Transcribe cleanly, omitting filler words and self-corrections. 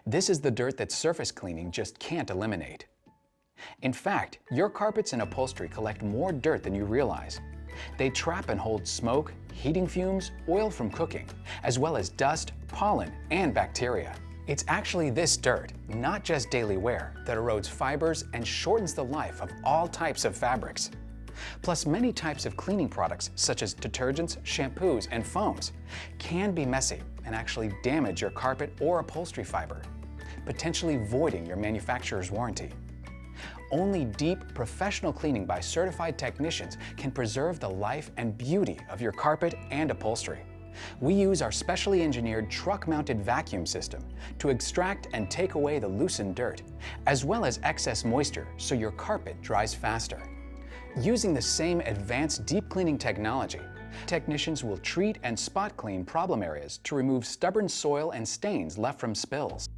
This is the dirt that surface cleaning just can't eliminate. In fact, your carpets and upholstery collect more dirt than you realize. They trap and hold smoke, heating fumes, oil from cooking, as well as dust, pollen, and bacteria. It's actually this dirt, not just daily wear, that erodes fibers and shortens the life of all types of fabrics. Plus, many types of cleaning products, such as detergents, shampoos, and foams, can be messy and actually damage your carpet or upholstery fiber, potentially voiding your manufacturer's warranty. Only deep, professional cleaning by certified technicians can preserve the life and beauty of your carpet and upholstery. We use our specially engineered truck-mounted vacuum system to extract and take away the loosened dirt, as well as excess moisture so your carpet dries faster. Using the same advanced deep cleaning technology, technicians will treat and spot clean problem areas to remove stubborn soil and stains left from spills.